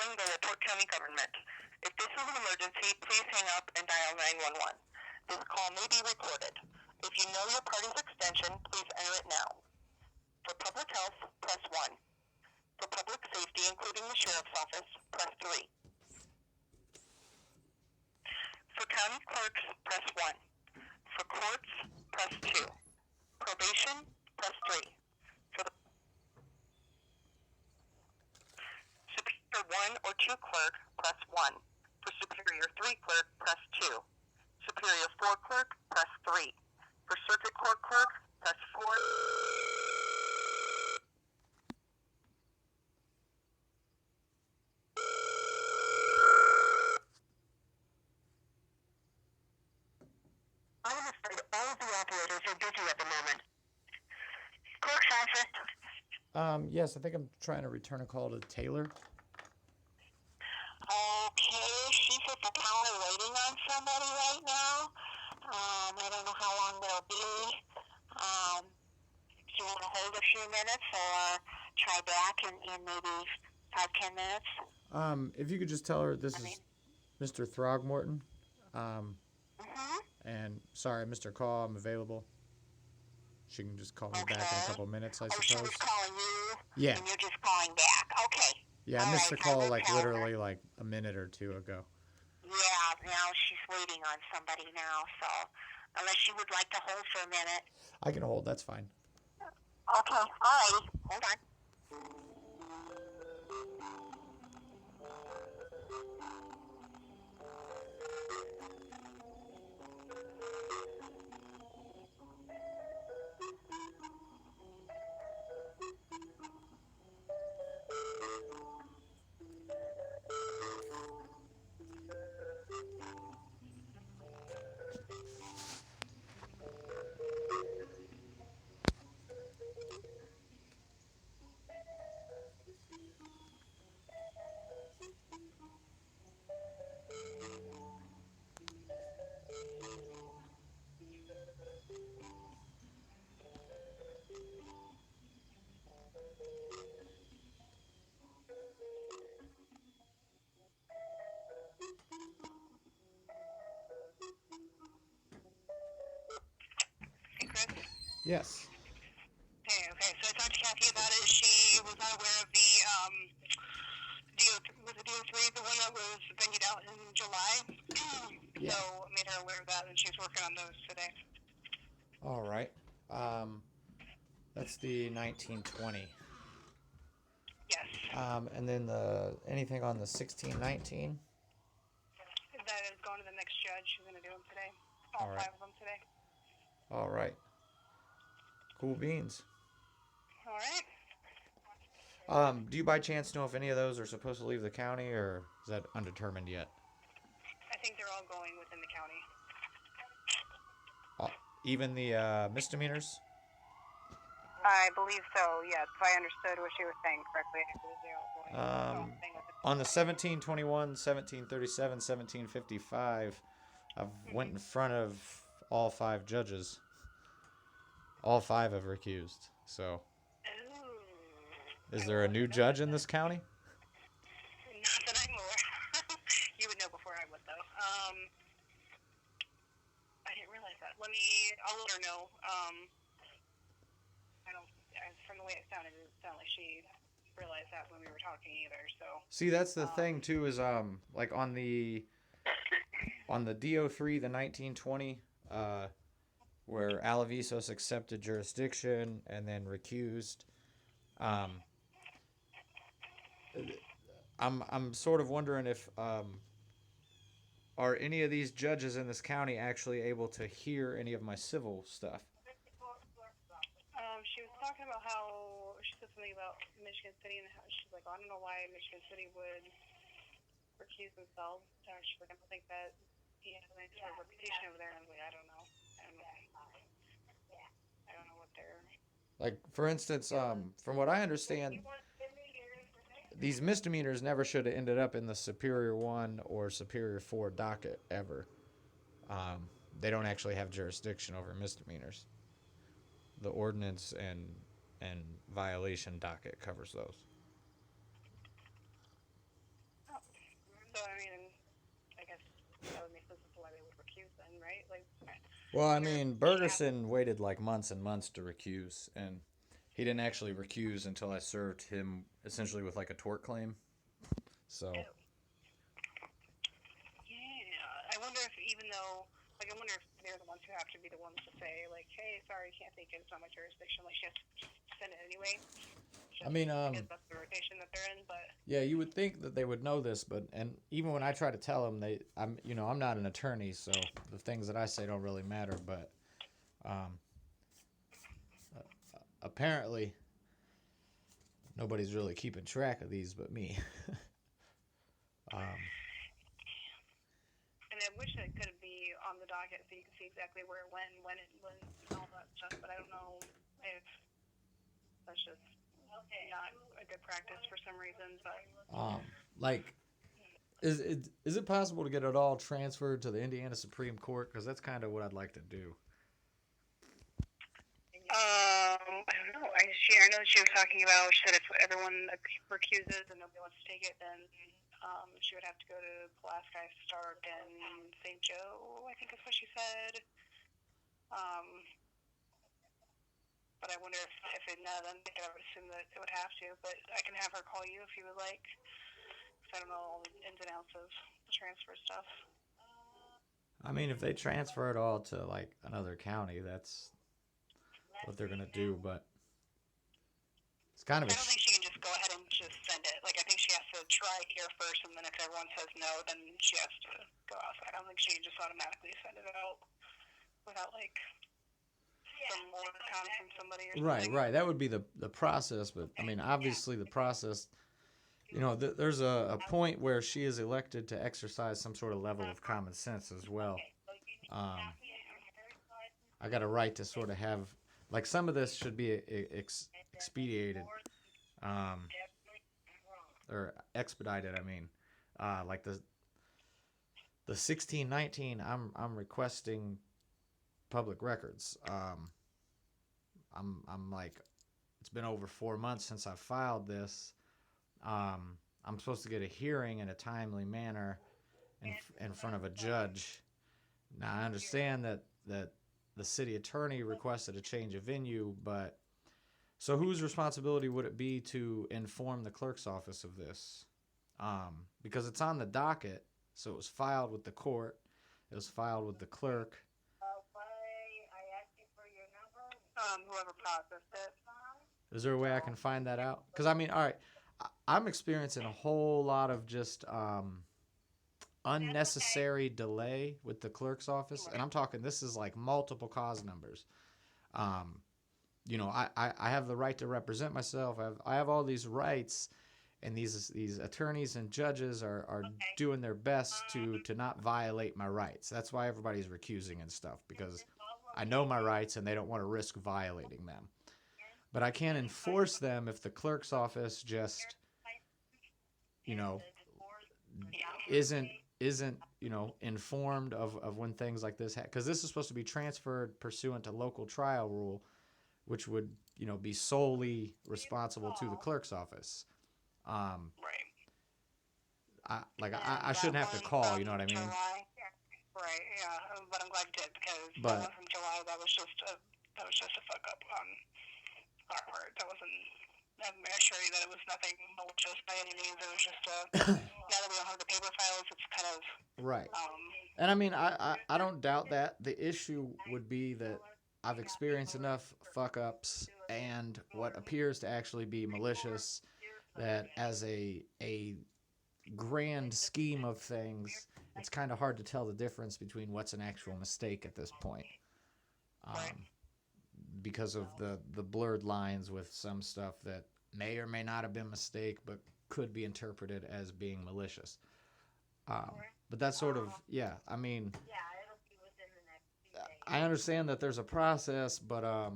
calling the LaPorte County government. If this is an emergency, please hang up and dial 911. This call may be recorded. If you know your party's extension, please enter it now. For public health, press 1. For public safety, including the sheriff's office, press 3. For county clerks, press 1. For courts, press 2. Probation, press 3. For the Superior 1 or 2 clerk, press 1. For Superior 3 clerk, press 2. Superior 4 clerk, press 3. For Circuit Court clerk, press 4. I'm afraid all of the operators are busy at the moment. Clerk's office. Yes, I think I'm trying to return a call to Taylor. Okay, she's at the counter waiting on somebody right now. I don't know how long they'll be. Do you want to hold a few minutes or try back in maybe 5-10 minutes? If you could just tell her this is Mr. Throgmorton. And sorry, Mr. Call, I'm available. She can just call me back in a couple minutes, I suppose. She was calling you? Yeah. And you're just calling back. Okay. Yeah, I missed the call like literally like a minute or two ago. Yeah, now she's waiting on somebody now, so unless you would like to hold for a minute. I can hold, that's fine. Okay, all righty. Hold on. Hey, Chris? Yes. Hey, okay, so I talked to Kathy about it. She was not aware of the, was it DO3, the one that was vented out in July? Yeah. So I made her aware of that, and she's working on those today. All right. That's the 1920. Yes. And then anything on the 1619? That is going to the next judge. She's going to do them today. All right. 5 of them today. All right. Cool beans. All right. Do you by chance know if any of those are supposed to leave the county, or is that undetermined yet? I think they're all going within the county. Even the misdemeanors? I believe so, yes. If I understood what she was saying correctly, I believe they're all going. On the 1721, 1737, 1755, I've went in front of all 5 judges. All 5 have recused. So, is there a new judge in this county? Not that I'm aware. You would know before I would, though. I didn't realize that. I'll let her know. From the way it sounded like she realized that when we were talking either. So. See, that's the thing too. Is like on the DO3, the 1920, where Alavisos accepted jurisdiction and then recused. I'm sort of wondering if are any of these judges in this county actually able to hear any of my civil stuff? She was talking about how she said something about Michigan City, and how she's like, I don't know why Michigan City would recuse themselves. She's like, I don't think that he has any sort of reputation over there. And I was like, I don't know. I don't know what they're. Like, for instance, from what I understand, these misdemeanors never should have ended up in the Superior 1 or Superior 4 docket ever. They don't actually have jurisdiction over misdemeanors. The ordinance and violation docket covers those. So, I mean, I guess that would make sense as to why they would recuse then, right? Like, Well, I mean, Bergerson waited like months and months to recuse, and he didn't actually recuse until I served him essentially with like a tort claim. So. yeah. I wonder if even though, like, I wonder if they're the ones who have to be the ones to say, like, hey, sorry, can't take it. It's not my jurisdiction. Like, she has to send it anyway. I mean, because that's the rotation that they're in, but yeah, you would think that they would know this, but and even when I try to tell them, I'm not an attorney, so the things that I say don't really matter. But um, apparently, nobody's really keeping track of these but me. and I wish it could be on the docket so you can see exactly where it went, when it was, and all that stuff. But I don't know if that's just not a good practice for some reason. But Like, is it possible to get it all transferred to the Indiana Supreme Court? Because that's kind of what I'd like to do. I don't know. I know she was talking about, she said if everyone recuses and nobody wants to take it, then she would have to go to Pulaski, Stark, and St. Joe, I think is what she said. But I wonder if it, none of them, I would assume that it would have to. But I can have her call you if you would like. Because I don't know all the ins and outs of the transfer stuff. I mean, if they transfer it all to like another county, that's what they're gonna do. But it's kind of I don't think she can just go ahead and just send it. Like, I think she has to try here first, and then if everyone says no, then she has to go outside. I don't think she can just automatically send it out without, like, some more comment from somebody or something. right. That would be the process. But I mean, obviously, the process. There's a point where she is elected to exercise some sort of level of common sense as well. I got a right to sort of have, like, some of this should be expedited, or expedited. I mean, like the 1619. I'm requesting public records. I'm like, it's been over 4 months since I filed this. I'm supposed to get a hearing in a timely manner in front of a judge. Now, I understand that the city attorney requested a change of venue, but so whose responsibility would it be to inform the clerk's office of this? Because it's on the docket, so it was filed with the court, it was filed with the clerk. Whoever processed it. Is there a way I can find that out? Because, I mean, all right, I'm experiencing a whole lot of just unnecessary delay with the clerk's office. And I'm talking, this is like multiple cause numbers. I have the right to represent myself. I have all these rights. And these attorneys and judges are doing their best to not violate my rights. That's why everybody's recusing and stuff, because I know my rights and they don't want to risk violating them. But I can't enforce them if the clerk's office just, isn't informed of when things like this happen. Because this is supposed to be transferred pursuant to local trial rule, which would, be solely responsible to the clerk's office. Right. I shouldn't have to call, you know what I mean? July. Right, yeah, but I'm glad you did, because the one from July, that was just a fuck up on our part. That wasn't, I assure you that it was nothing malicious by any means. It was just now that we don't have the paper files, it's kind of right. And I mean, I don't doubt that. The issue would be that I've experienced enough fuck ups and what appears to actually be malicious that as a grand scheme of things, it's kind of hard to tell the difference between what's an actual mistake at this point, because of the blurred lines with some stuff that may or may not have been a mistake but could be interpreted as being malicious. But that's sort of, I mean, I understand that there's a process, but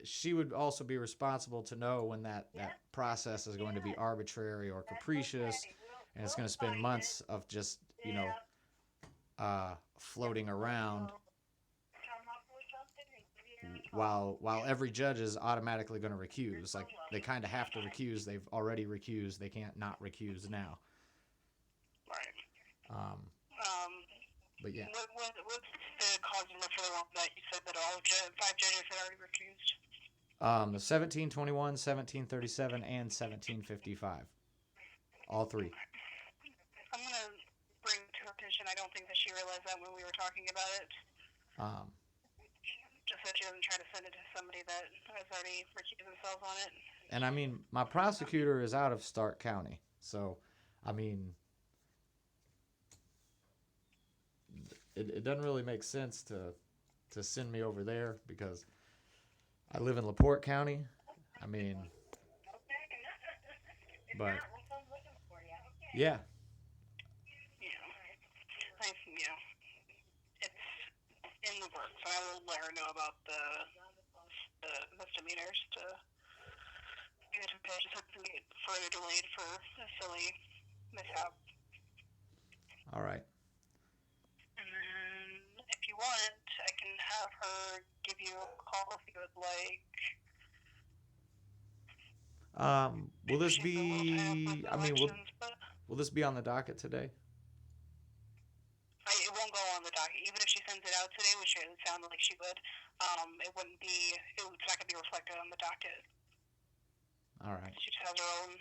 she would also be responsible to know when that process is going to be arbitrary or capricious, and it's going to spend months of just, floating around while every judge is automatically going to recuse. Like, they kind of have to recuse. They've already recused. They can't not recuse now. But yeah. What's the cause number for the one that you said that all 5 judges had already recused? The 1721, 1737, and 1755. All three. I'm going to bring to her attention, I don't think that she realized that when we were talking about it. Just so she doesn't try to send it to somebody that has already recused themselves on it. And I mean, my prosecutor is out of Stark County. So, I mean, it doesn't really make sense to send me over there because I live in LaPorte County. I mean, but yeah. It's in the works. I will let her know about the misdemeanors to get to pay just to get further delayed for a silly mishap. All right. And then, if you want, I can have her give you a call if you would like. Will this be? I mean, will this be on the docket today? It won't go on the docket. Even if she sends it out today, which it sounded like she would, it wouldn't be. It's not going to be reflected on the docket. All right. She just has her own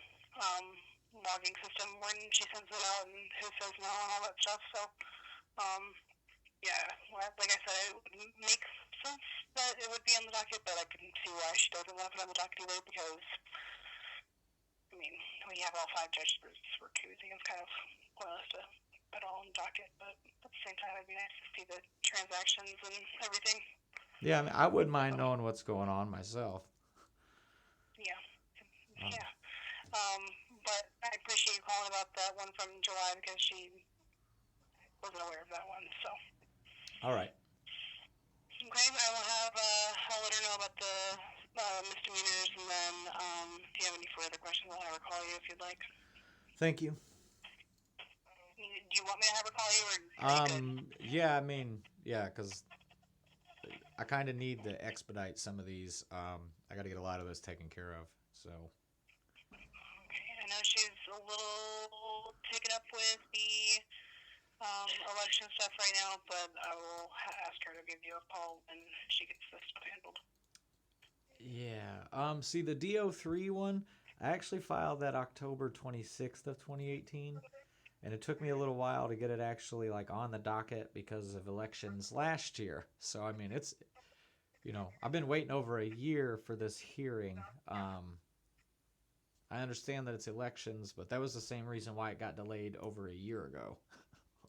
logging system when she sends it out and who says no and all that stuff. So, yeah, like I said, it would make sense that it would be on the docket, but I can see why she doesn't want it on the docket either because, I mean, we have all 5 judges recusing. It's kind of pointless to put it all on the docket, but at the same time, it'd be nice to see the transactions and everything. Yeah, I mean, I wouldn't mind knowing what's going on myself. Yeah. Yeah. But I appreciate you calling about that one from July because she wasn't aware of that one. So. All right. Okay, I'll let her know about the misdemeanors, and then if you have any further questions, I'll have her call you if you'd like. Thank you. Do you want me to have her call you, or? Yeah, I mean, yeah, because I kind of need to expedite some of these. I got to get a lot of those taken care of. So. Okay, I know she's a little taken up with the election stuff right now, but I will ask her to give you a call when she gets this stuff handled. Yeah. See, the DO3 one, I actually filed that October 26th of 2018. And it took me a little while to get it actually like on the docket because of elections last year. So, I mean, it's, I've been waiting over a year for this hearing. I understand that it's elections, but that was the same reason why it got delayed over a year ago.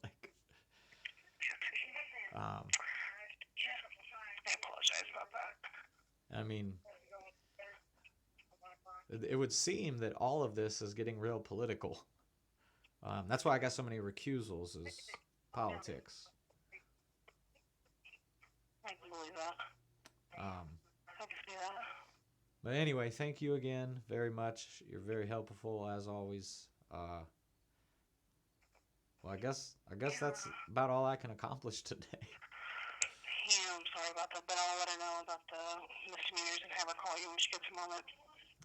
Like, yeah, I apologize about that. I mean, it would seem that all of this is getting real political. That's why I got so many recusals, is politics. I can believe that. I can see that. But anyway, thank you again very much. You're very helpful as always. Well, I guess that's about all I can accomplish today. Yeah, I'm sorry about that, but I'll let her know about the misdemeanors and have her call you when she gets a moment.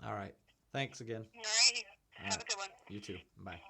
All right. Thanks again. All right. Have a good one. You too. Bye.